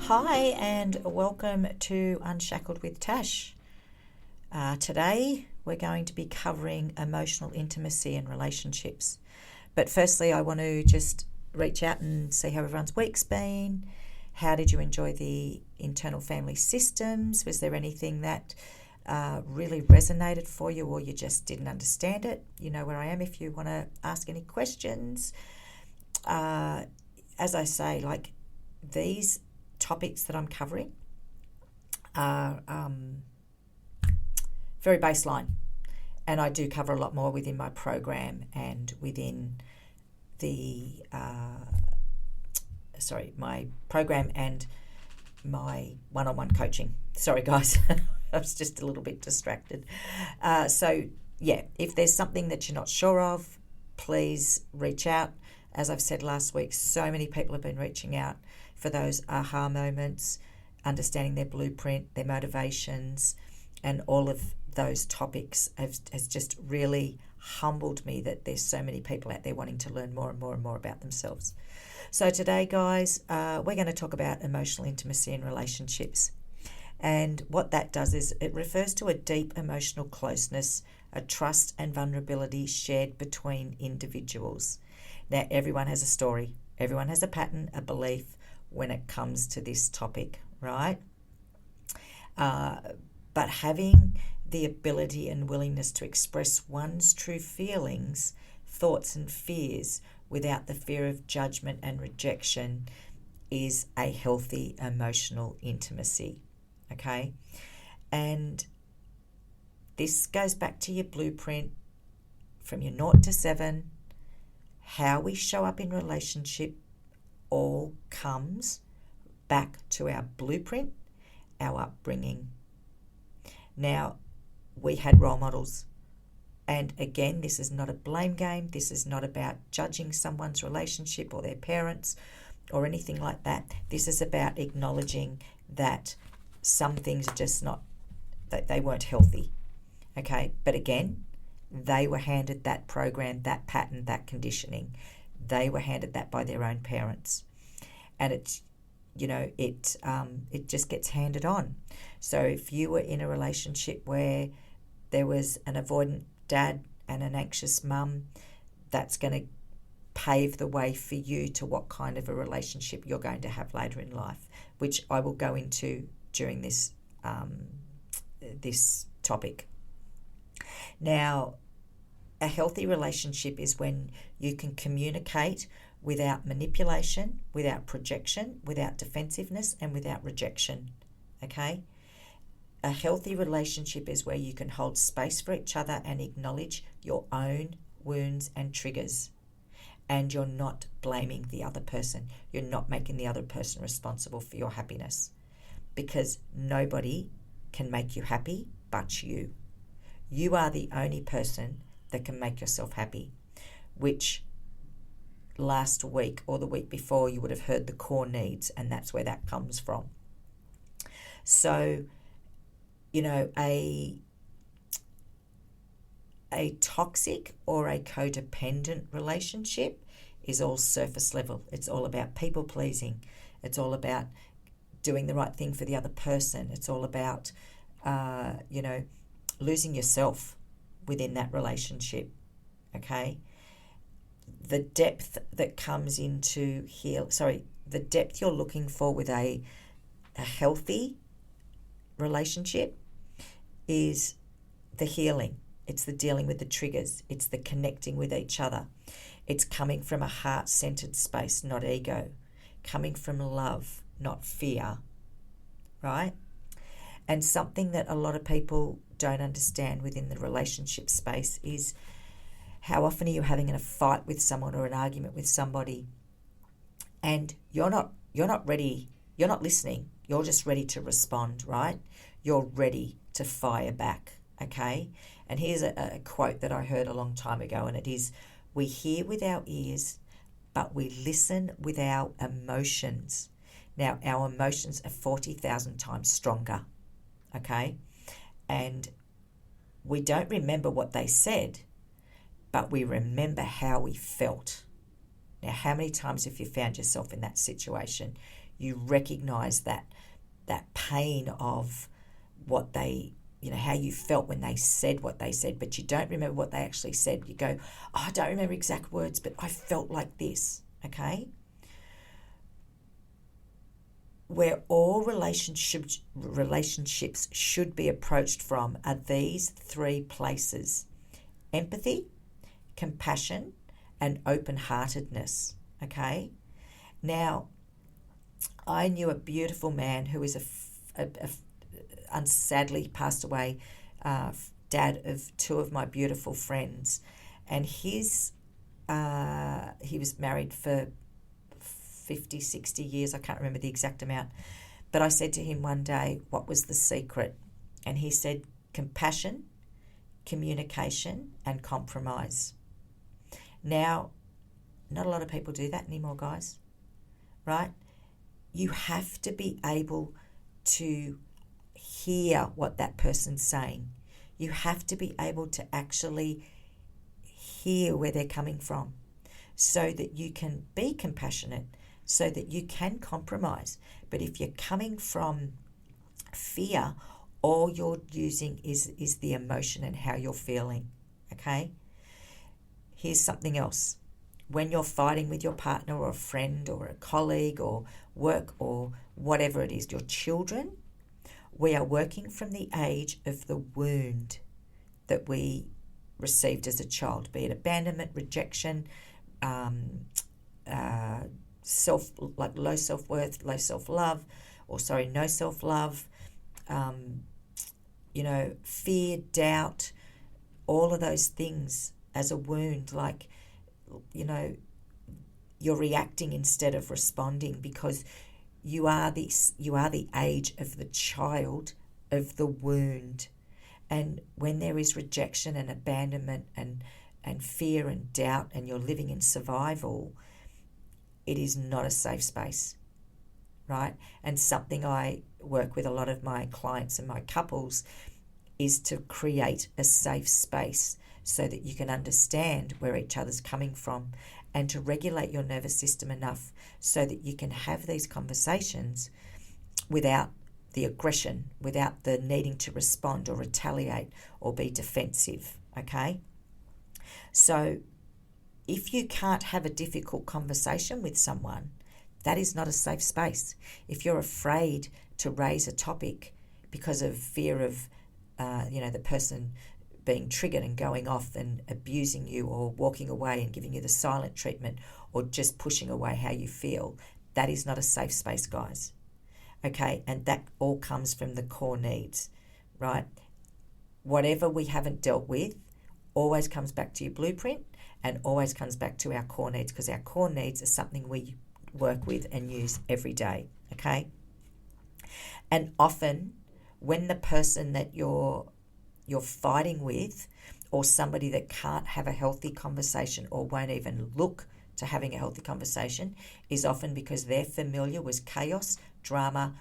Hi and welcome to Unshackled with Tash. Today we're going to be covering emotional intimacy and relationships. But firstly, I want to just reach out and see how everyone's week's been. How did you enjoy the internal family systems? Was there anything that really resonated for you, or you just didn't understand it? You know where I am if you want to ask any questions. As I say, these topics that I'm covering are very baseline, and I do cover a lot more within my program and within the my program and my one-on-one coaching. Sorry guys, I was just a little bit distracted. If there's something that you're not sure of, please reach out. As I've said last week, so many people have been reaching out for those aha moments, understanding their blueprint, their motivations, and all of those topics has just really humbled me that there's so many people out there wanting to learn more and more and more about themselves. So today, guys, we're going to talk about emotional intimacy in relationships. And what that does is it refers to a deep emotional closeness, a trust and vulnerability shared between individuals. Now, everyone has a story. Everyone has a pattern, a belief when it comes to this topic, right? But having the ability and willingness to express one's true feelings, thoughts and fears without the fear of judgment and rejection is a healthy emotional intimacy, okay? And this goes back to your blueprint from your 0 to 7. How we show up in relationship all comes back to our blueprint, our upbringing. Now, we had role models. And again, this is not a blame game. This is not about judging someone's relationship or their parents or anything like that. This is about acknowledging that some things are just not, that they weren't healthy. Okay, but again, they were handed that program, that pattern, that conditioning. They were handed that by their own parents. And it just gets handed on. So if you were in a relationship where there was an avoidant dad and an anxious mum, that's going to pave the way for you to what kind of a relationship you're going to have later in life, which I will go into during this topic. Now, a healthy relationship is when you can communicate without manipulation, without projection, without defensiveness, and without rejection, okay? A healthy relationship is where you can hold space for each other and acknowledge your own wounds and triggers. And you're not blaming the other person. You're not making the other person responsible for your happiness, because nobody can make you happy but you. You are the only person that can make yourself happy, which last week or the week before you would have heard the core needs, and that's where that comes from. So, a toxic or a codependent relationship is all surface level. It's all about people pleasing. It's all about doing the right thing for the other person. It's all about, losing yourself within that relationship, okay? The depth that comes into the depth you're looking for with a healthy relationship is the healing. It's the dealing with the triggers. It's the connecting with each other. It's coming from a heart-centered space, not ego. Coming from love, not fear, right? And something that a lot of people don't understand within the relationship space is how often are you having a fight with someone or an argument with somebody and you're not ready, you're not listening, you're just ready to respond, right? You're ready to fire back, okay? And here's a quote that I heard a long time ago, and it is, we hear with our ears, but we listen with our emotions. Now, our emotions are 40,000 times stronger, okay? And we don't remember what they said, but we remember how we felt. Now, how many times have you found yourself in that situation? You recognize that pain of what they, how you felt when they said what they said, but you don't remember what they actually said. You go, oh, I don't remember exact words, but I felt like this, okay? Where all relationships should be approached from are these three places: empathy, compassion, and open-heartedness, okay? Now, I knew a beautiful man who is sadly passed away, dad of two of my beautiful friends, and he was married for 50, 60 years. I can't remember the exact amount, but I said to him one day, what was the secret? And he said, compassion, communication, and compromise. Now, not a lot of people do that anymore, guys, right? You have to be able to hear what that person's saying. You have to be able to actually hear where they're coming from so that you can be compassionate, so that you can compromise. But if you're coming from fear, all you're using is the emotion and how you're feeling, okay? Here's something else. When you're fighting with your partner or a friend or a colleague or work or whatever it is, your children, we are working from the age of the wound that we received as a child, be it abandonment, rejection, low self-worth, low self-love, no self-love, fear, doubt, all of those things as a wound, you're reacting instead of responding because you are the age of the child of the wound. And when there is rejection and abandonment and fear and doubt and you're living in survival, it is not a safe space, right? And something I work with a lot of my clients and my couples is to create a safe space so that you can understand where each other's coming from and to regulate your nervous system enough so that you can have these conversations without the aggression, without the needing to respond or retaliate or be defensive, okay? So if you can't have a difficult conversation with someone, that is not a safe space. If you're afraid to raise a topic because of fear of, the person being triggered and going off and abusing you or walking away and giving you the silent treatment or just pushing away how you feel, that is not a safe space, guys. Okay, and that all comes from the core needs, right? Whatever we haven't dealt with always comes back to your blueprint and always comes back to our core needs, because our core needs are something we work with and use every day, okay? And often when the person that you're fighting with, or somebody that can't have a healthy conversation or won't even look to having a healthy conversation, is often because they're familiar with chaos, drama,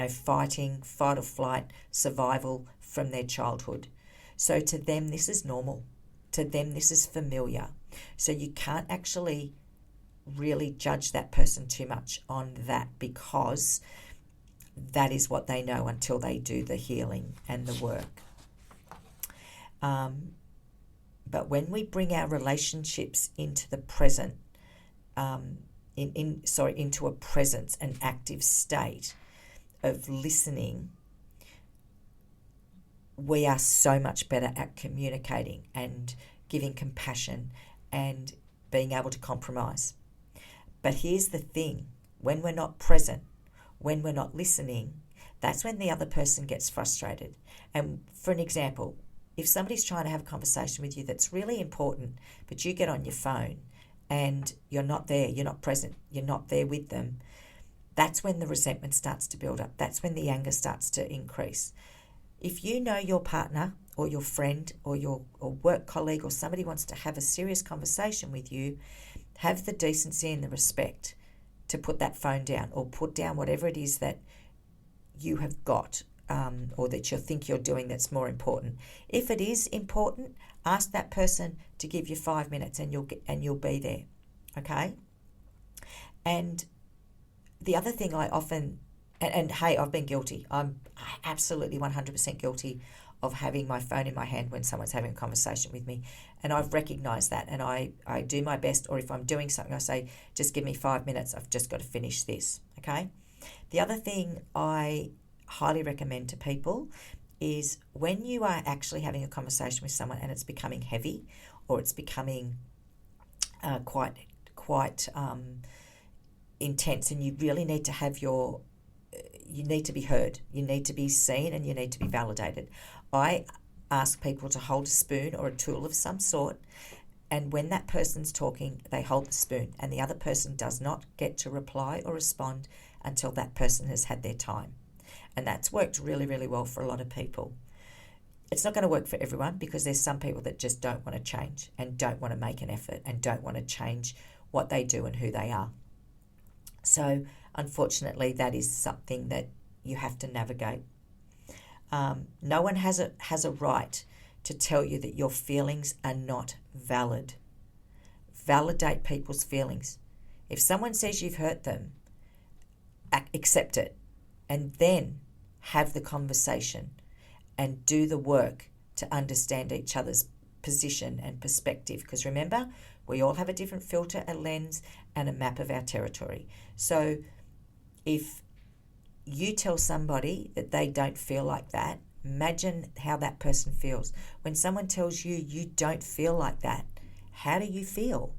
fighting, fight or flight, survival from their childhood. So to them, this is normal. To them, this is familiar. So you can't actually really judge that person too much on that, because that is what they know until they do the healing and the work. But when we bring our relationships into the present, into a presence, an active state of listening, we are so much better at communicating and giving compassion and being able to compromise. But here's the thing, when we're not present, when we're not listening, that's when the other person gets frustrated. And for an example, if somebody's trying to have a conversation with you that's really important, but you get on your phone and you're not there, you're not present, you're not there with them, that's when the resentment starts to build up. That's when the anger starts to increase. If you know your partner or your friend or your work colleague or somebody wants to have a serious conversation with you, have the decency and the respect to put that phone down, or put down whatever it is that you have got, or that you think you're doing that's more important. If it is important, ask that person to give you 5 minutes and you'll be there, okay? And the other thing I often, and hey, I've been guilty. I'm absolutely 100% guilty of having my phone in my hand when someone's having a conversation with me. And I've recognized that, and I do my best, or if I'm doing something, I say, just give me 5 minutes. I've just got to finish this, okay? The other thing I highly recommend to people is when you are actually having a conversation with someone and it's becoming heavy, or it's becoming quite intense, and you really need to have you need to be heard, you need to be seen, and you need to be validated. I ask people to hold a spoon or a tool of some sort, and when that person's talking, they hold the spoon, and the other person does not get to reply or respond until that person has had their time. And that's worked really, really well for a lot of people. It's not going to work for everyone, because there's some people that just don't want to change and don't want to make an effort and don't want to change what they do and who they are. So unfortunately, that is something that you have to navigate. No one has a right to tell you that your feelings are not valid. Validate people's feelings. If someone says you've hurt them, accept it, and then have the conversation and do the work to understand each other's position and perspective. Because remember, we all have a different filter, a lens, and a map of our territory. So if you tell somebody that they don't feel like that, imagine how that person feels. When someone tells you you don't feel like that, how do you feel?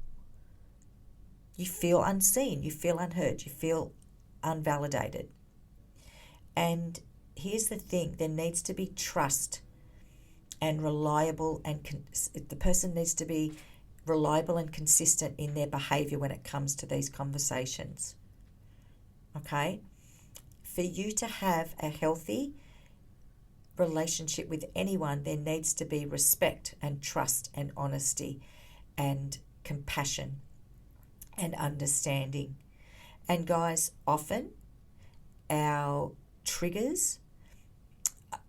You feel unseen, you feel unheard, you feel unvalidated. And here's the thing, there needs to be trust and reliable, and the person needs to be reliable and consistent in their behavior when it comes to these conversations. Okay? For you to have a healthy relationship with anyone, there needs to be respect and trust and honesty and compassion and understanding. And guys, often our triggers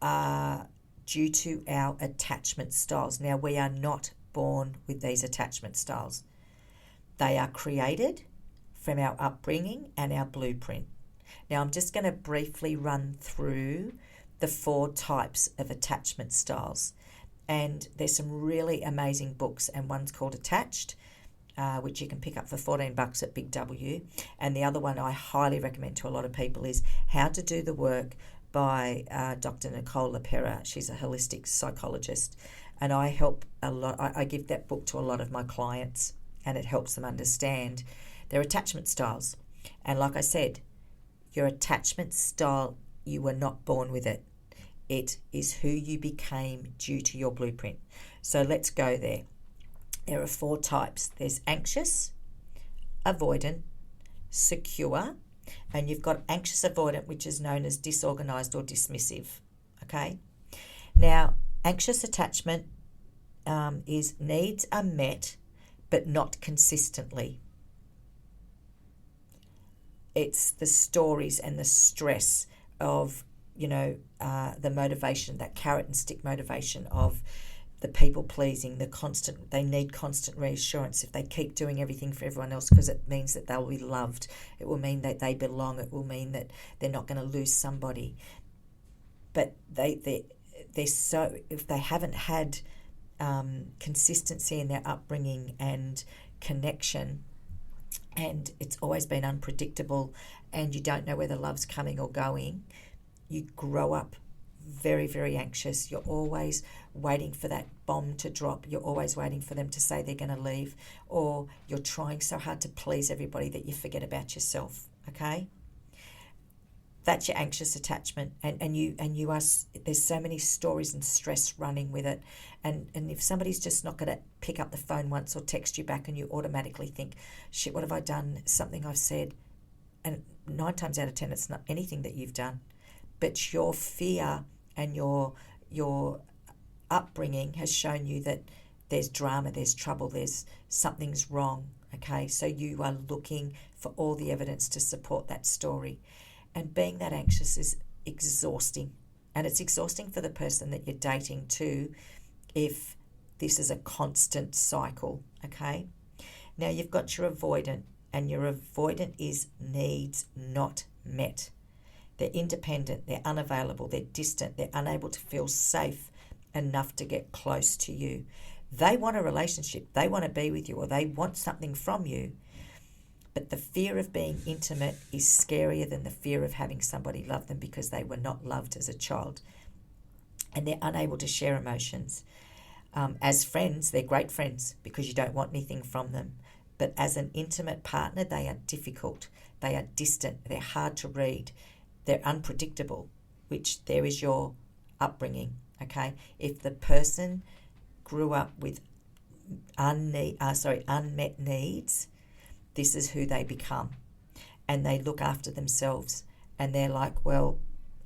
are due to our attachment styles. Now, we are not born with these attachment styles. They are created from our upbringing and our blueprint. Now, I'm just going to briefly run through the 4 types of attachment styles. And there's some really amazing books, and one's called Attached, which you can pick up for $14 at Big W. And the other one I highly recommend to a lot of people is How to Do the Work by Dr. Nicole LaPera. She's a holistic psychologist. And I help a lot. I give that book to a lot of my clients, and it helps them understand their attachment styles. And like I said, your attachment style, you were not born with it. It is who you became due to your blueprint. So let's go there. There are 4 types. There's anxious, avoidant, secure, and you've got anxious avoidant, which is known as disorganized or dismissive. Okay? Now, anxious attachment is needs are met, but not consistently. It's the stories and the stress of, the motivation, that carrot and stick motivation of the people pleasing, they need constant reassurance. If they keep doing everything for everyone else, because it means that they'll be loved, it will mean that they belong, it will mean that they're not going to lose somebody. But they're so, if they haven't had consistency in their upbringing and connection, and it's always been unpredictable, and you don't know whether love's coming or going, you grow up very, very anxious. You're always waiting for that bomb to drop. You're always waiting for them to say they're going to leave, or you're trying so hard to please everybody that you forget about yourself. Okay? That's your anxious attachment, and you are. There's so many stories and stress running with it, and if somebody's just not going to pick up the phone once or text you back, and you automatically think, shit, what have I done? Something I've said, and 9 times out of 10, it's not anything that you've done, but your fear and your upbringing has shown you that there's drama, there's trouble, there's something's wrong. Okay, so you are looking for all the evidence to support that story. And being that anxious is exhausting. And it's exhausting for the person that you're dating too, if this is a constant cycle, okay? Now you've got your avoidant. and your avoidant is needs not met. They're independent, they're unavailable, they're distant, they're unable to feel safe enough to get close to you. They want a relationship, they want to be with you, or they want something from you. But the fear of being intimate is scarier than the fear of having somebody love them because they were not loved as a child. And they're unable to share emotions. As friends, they're great friends because you don't want anything from them. But as an intimate partner, they are difficult. They are distant. They're hard to read. They're unpredictable, which there is your upbringing, okay? If the person grew up with unmet needs, this is who they become. And they look after themselves. And they're like, well,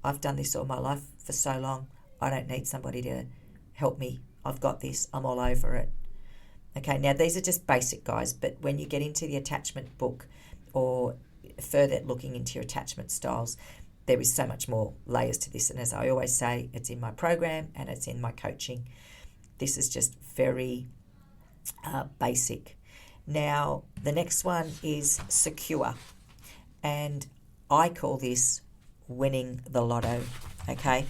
I've done this all my life for so long. I don't need somebody to help me. I've got this. I'm all over it. Okay, now these are just basic, guys, but when you get into the attachment book or further looking into your attachment styles, there is so much more layers to this. And as I always say, it's in my program and it's in my coaching. This is just very basic. Now, the next one is secure. And I call this winning the lotto, okay?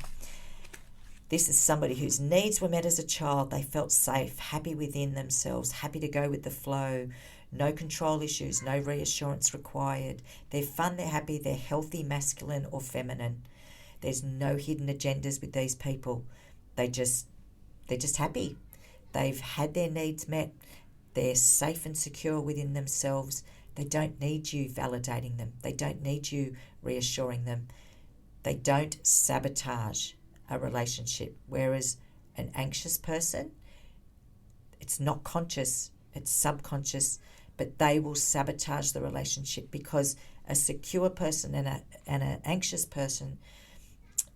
This is somebody whose needs were met as a child. They felt safe, happy within themselves, happy to go with the flow, no control issues, no reassurance required. They're fun, they're happy, they're healthy, masculine or feminine. There's no hidden agendas with these people. They're just happy. They've had their needs met. They're safe and secure within themselves. They don't need you validating them. They don't need you reassuring them. They don't sabotage a relationship. Whereas an anxious person, it's not conscious, it's subconscious, but they will sabotage the relationship because a secure person and an anxious person,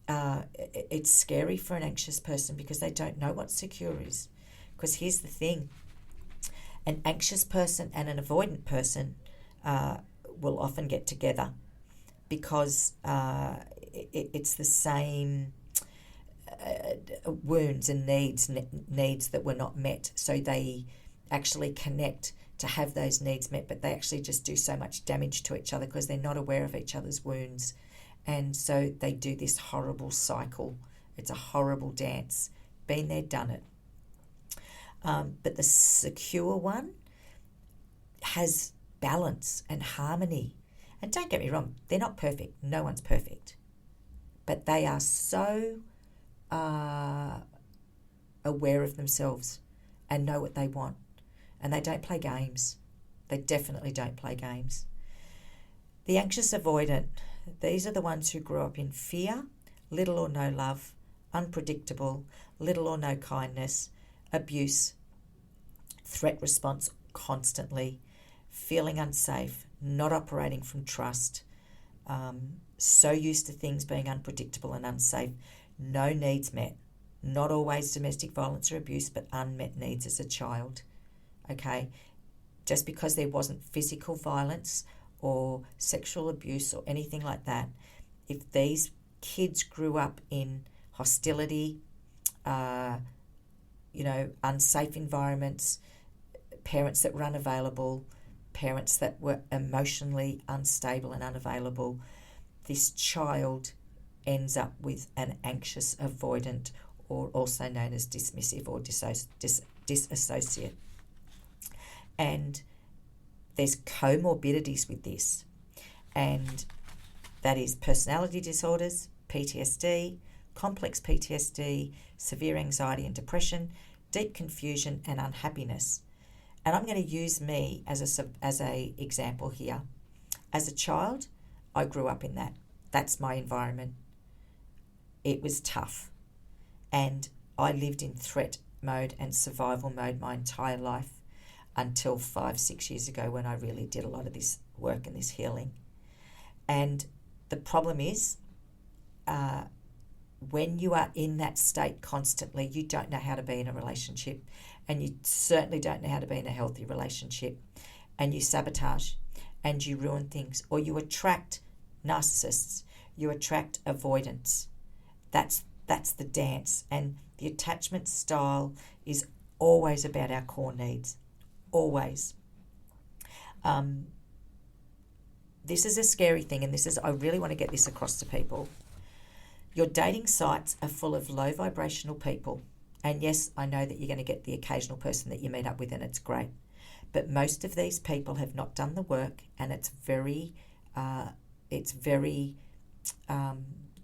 it's scary for an anxious person because they don't know what secure is. Because here's the thing, an anxious person and an avoidant person will often get together because it's the same wounds and needs that were not met. So they actually connect to have those needs met, but they actually just do so much damage to each other because they're not aware of each other's wounds. And so they do this horrible cycle. It's a horrible dance. Been there, done it. But the secure one has balance and harmony. And don't get me wrong, they're not perfect. No one's perfect. But they are so aware of themselves and know what they want. And they don't play games. They definitely don't play games. The anxious avoidant, these are the ones who grew up in fear, little or no love, unpredictable, little or no kindness, abuse, threat response constantly, feeling unsafe, not operating from trust, so used to things being unpredictable and unsafe, no needs met, not always domestic violence or abuse, but unmet needs as a child, okay? Just because there wasn't physical violence or sexual abuse or anything like that, if these kids grew up in hostility, unsafe environments, parents that were unavailable, parents that were emotionally unstable and unavailable, this child ends up with an anxious avoidant, or also known as dismissive or disassociate. And there's comorbidities with this, and that is personality disorders, PTSD, complex PTSD, severe anxiety and depression, deep confusion and unhappiness. And I'm going to use me as a example here. As a child, I grew up in that. That's my environment. It was tough. And I lived in threat mode and survival mode my entire life until 5-6 years ago when I really did a lot of this work and this healing. And the problem is, when you are in that state constantly, you don't know how to be in a relationship, and you certainly don't know how to be in a healthy relationship, and you sabotage and you ruin things, or you attract narcissists, you attract avoidance. That's the dance, and the attachment style is always about our core needs, always. this is a scary thing, and I really want to get this across to people. Your dating sites are full of low vibrational people. And yes, I know that you're going to get the occasional person that you meet up with, and it's great. But most of these people have not done the work, and it's very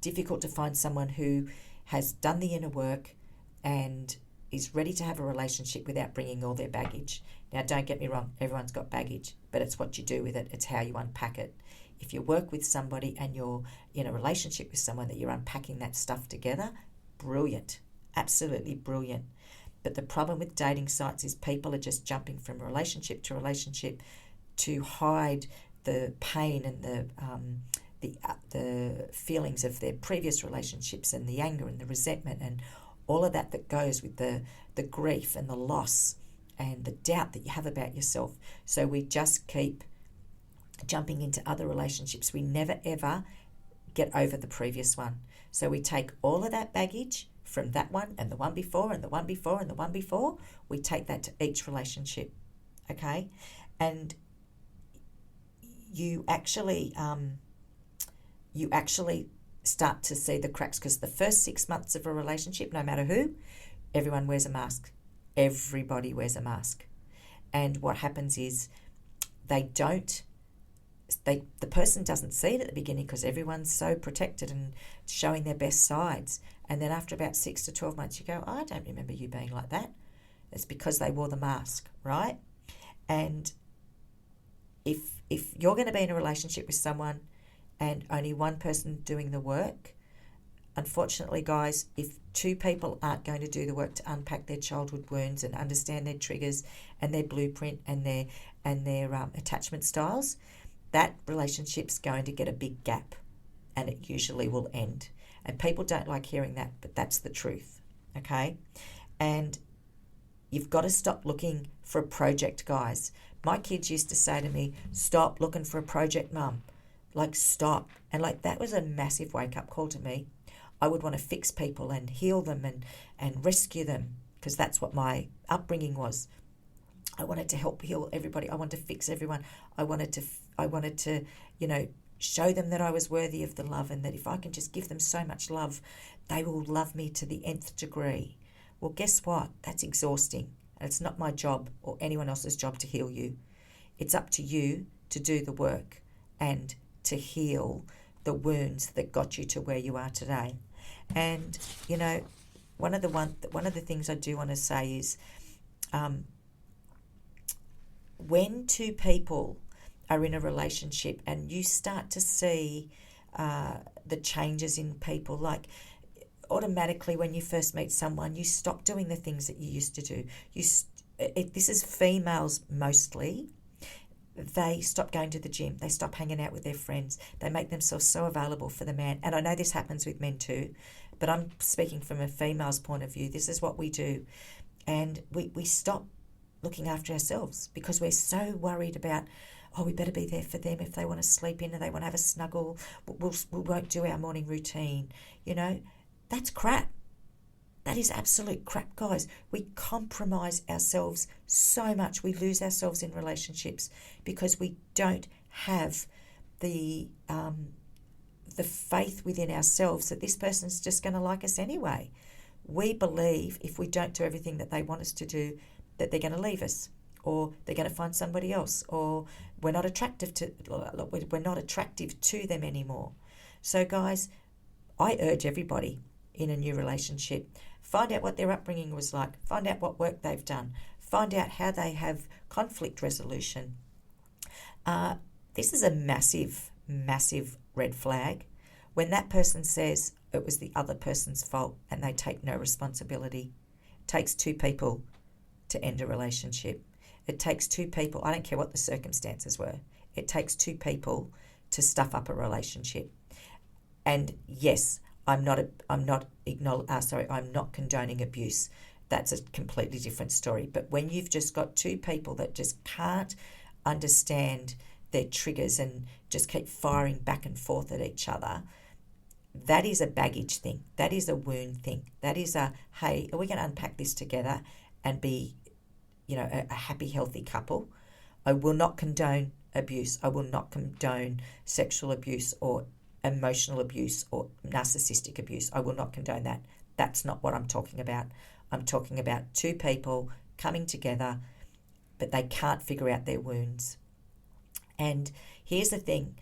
difficult to find someone who has done the inner work and is ready to have a relationship without bringing all their baggage. Now, don't get me wrong, everyone's got baggage, but it's what you do with it. It's how you unpack it. If you work with somebody and you're in a relationship with someone that you're unpacking that stuff together, brilliant, absolutely brilliant. But the problem with dating sites is people are just jumping from relationship to relationship to hide the pain and the feelings of their previous relationships and the anger and the resentment and all of that goes with the grief and the loss and the doubt that you have about yourself. So we just keep jumping into other relationships. We never ever get over the previous one. So we take all of that baggage from that one and the one before and the one before and the one before. We take that to each relationship, okay? And you actually start to see the cracks, because the first 6 months of a relationship, no matter who, everyone wears a mask. Everybody wears a mask. And what happens is the person doesn't see it at the beginning because everyone's so protected and showing their best sides. And then after about 6 to 12 months, you go, oh, I don't remember you being like that. It's because they wore the mask, right? And if you're going to be in a relationship with someone and only one person doing the work, unfortunately, guys, if two people aren't going to do the work to unpack their childhood wounds and understand their triggers and their blueprint and their attachment styles, that relationship's going to get a big gap, and it usually will end. And people don't like hearing that, but that's the truth, okay? And you've got to stop looking for a project, guys. My kids used to say to me, stop looking for a project, Mum. Like, stop. And like, that was a massive wake-up call to me. I would want to fix people and heal them and rescue them, because that's what my upbringing was. I wanted to help heal everybody. I wanted to fix everyone. I wanted to, show them that I was worthy of the love, and that if I can just give them so much love, they will love me to the nth degree. Well, guess what? That's exhausting. And it's not my job or anyone else's job to heal you. It's up to you to do the work and to heal the wounds that got you to where you are today. And, one of the things I do want to say is, when two people are in a relationship and you start to see the changes in people, like automatically when you first meet someone, you stop doing the things that you used to do. This is females mostly. They stop going to the gym. They stop hanging out with their friends. They make themselves so available for the man. And I know this happens with men too, but I'm speaking from a female's point of view. This is what we do. And we stop looking after ourselves because we're so worried about, we better be there for them if they want to sleep in and they want to have a snuggle. We won't do our morning routine. That's crap. That is absolute crap, guys. We compromise ourselves so much. We lose ourselves in relationships because we don't have the faith within ourselves that this person's just going to like us anyway. We believe if we don't do everything that they want us to do, that they're going to leave us, or they're going to find somebody else, or we're not attractive to them anymore. So, guys, I urge everybody in a new relationship, find out what their upbringing was like, find out what work they've done, find out how they have conflict resolution. This is a massive, massive red flag. When that person says it was the other person's fault and they take no responsibility. It takes two people to end a relationship. It takes two people, I don't care what the circumstances were, it takes two people to stuff up a relationship. And yes, I'm not condoning abuse. That's a completely different story. But when you've just got two people that just can't understand their triggers and just keep firing back and forth at each other, that is a baggage thing. That is a wound thing. That is hey, are we going to unpack this together and be, a happy, healthy couple? I will not condone abuse. I will not condone sexual abuse or emotional abuse or narcissistic abuse. I will not condone that. That's not what I'm talking about. I'm talking about two people coming together, but they can't figure out their wounds. And here's the thing.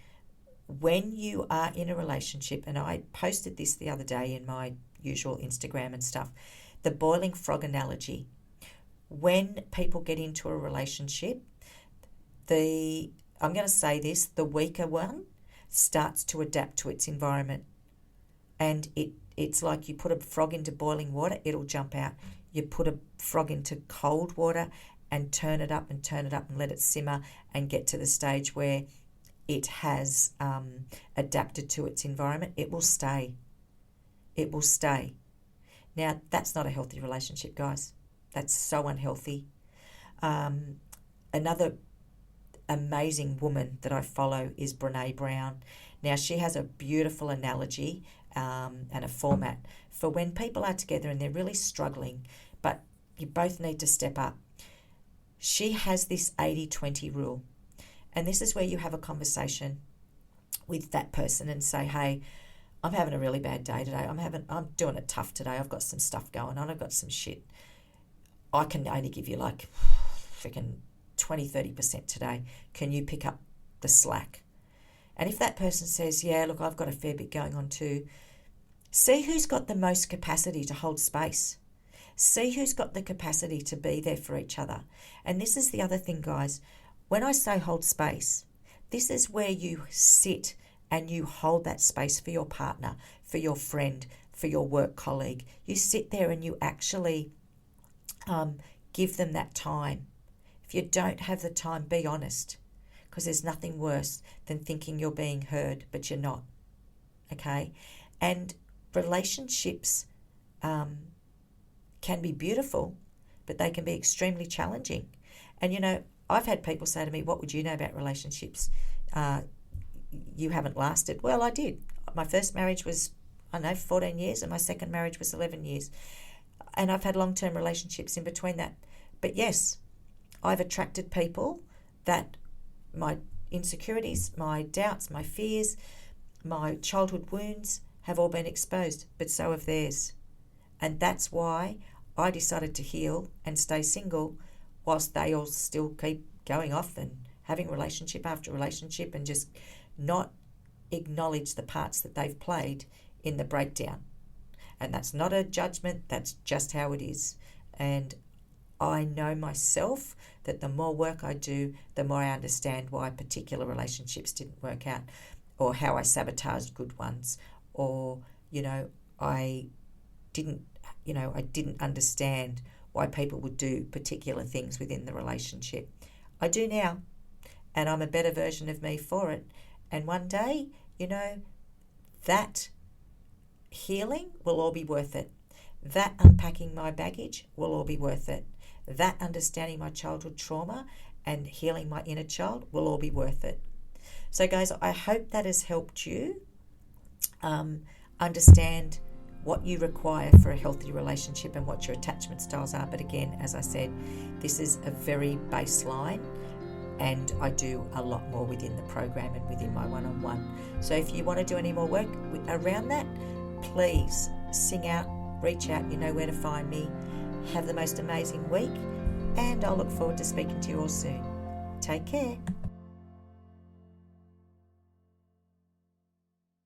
When you are in a relationship, and I posted this the other day in my usual Instagram and stuff, the boiling frog analogy. When people get into a relationship, I'm going to say this, the weaker one starts to adapt to its environment. And it's like you put a frog into boiling water, it'll jump out. You put a frog into cold water and turn it up and let it simmer and get to the stage where it has adapted to its environment. It will stay. It will stay. Now, that's not a healthy relationship, guys. That's so unhealthy. Another amazing woman that I follow is Brene Brown. Now, she has a beautiful analogy and a format for when people are together and they're really struggling, but you both need to step up. She has this 80-20 rule. And this is where you have a conversation with that person and say, hey, I'm having a really bad day today. I'm doing it tough today. I've got some stuff going on. I've got some shit. I can only give you like freaking 20-30% today. Can you pick up the slack? And if that person says, yeah, look, I've got a fair bit going on too, see who's got the most capacity to hold space. See who's got the capacity to be there for each other. And this is the other thing, guys. When I say hold space, this is where you sit and you hold that space for your partner, for your friend, for your work colleague. You sit there and you actually give them that time. If you don't have the time, be honest, because there's nothing worse than thinking you're being heard, but you're not, okay? And relationships can be beautiful, but they can be extremely challenging. And, you know, I've had people say to me, what would you know about relationships? You haven't lasted. Well, I did. My first marriage was, 14 years, and my second marriage was 11 years. And I've had long-term relationships in between that. But yes, I've attracted people that my insecurities, my doubts, my fears, my childhood wounds have all been exposed, but so have theirs. And that's why I decided to heal and stay single whilst they all still keep going off and having relationship after relationship and just not acknowledge the parts that they've played in the breakdown. And that's not a judgment, that's just how it is. And I know myself that the more work I do, the more I understand why particular relationships didn't work out, or how I sabotaged good ones, or, I didn't understand why people would do particular things within the relationship. I do now, and I'm a better version of me for it. And one day, that healing will all be worth it. That unpacking my baggage will all be worth it. That understanding my childhood trauma and healing my inner child will all be worth it. So guys, I hope that has helped you understand what you require for a healthy relationship and what your attachment styles are. But again, as I said, this is a very baseline, and I do a lot more within the program and within my one-on-one. So if you want to do any more work around that, please sing out, reach out, you know where to find me. Have the most amazing week, and I'll look forward to speaking to you all soon. Take care.